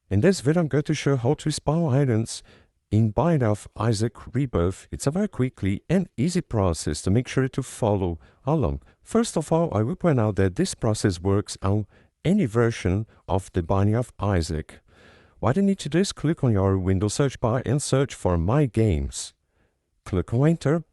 In this video, I'm going to show how to spawn items in Binding of Isaac Rebirth. It's a very quickly and easy process to make sure to follow along. First of all, I will point out that this process works on any version of the Binding of Isaac. What you need to do is click on your Windows search bar and search for My Games. Click on Enter.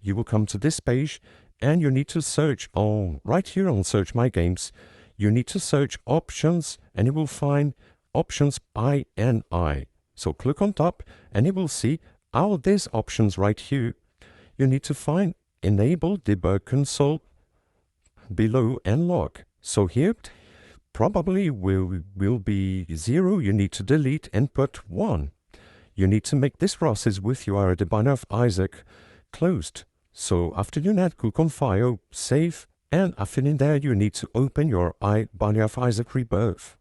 You will come to this page and you need to search on, right here on Search My Games, you need to search Options and you will find Options INI. So click on top and you will see all these options right here. You need to find Enable Debug Console below and log. So here probably will be 0. You need to delete and put 1. You need to make this process with your Binding of Isaac closed. So after doing that, click on File, Save, and after in there you need to open your Binding of Isaac Rebirth.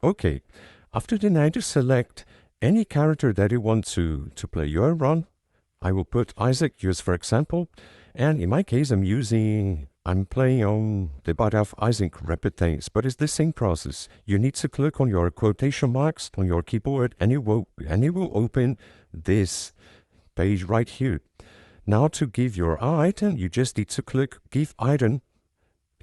Okay, after the night you select any character that you want to play your run. I will put Isaac just for example, and in my case I'm playing on the Binding of Isaac Rebirth, but it's the same process. You need to click on your quotation marks on your keyboard and it will open this page right here. Now to give your item, you just need to click Give Item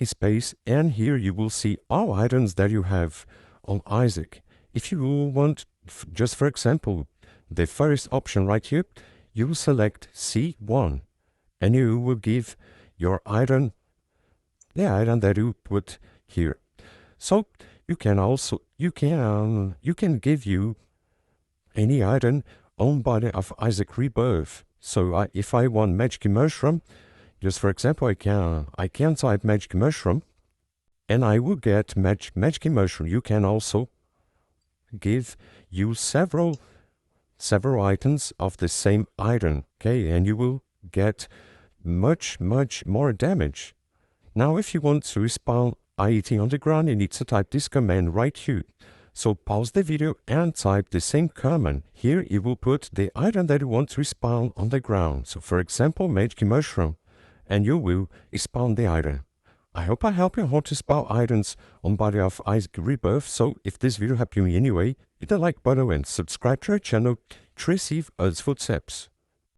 space, and here you will see all items that you have on Isaac. If you want, just for example, the first option right here, you will select C1 and you will give your item, the item that you put here. So you can also, you can give you any item on Binding of Isaac Rebirth. So if I want Magic Mushroom, just for example, I can type Magic Mushroom and I will get Magic Mushroom. You can also give you several items of the same item, okay, and you will get much more damage. Now if you want to respawn IET on the ground, you need to type this command right here. So pause the video and type the same command. Here you will put the item that you want to respawn on the ground. So for example, Magic Mushroom, and you will spawn the item. I hope I help you how to spawn items on Binding of Isaac Rebirth. So if this video helped you in any way, hit the like button and subscribe to our channel to receive other footsteps.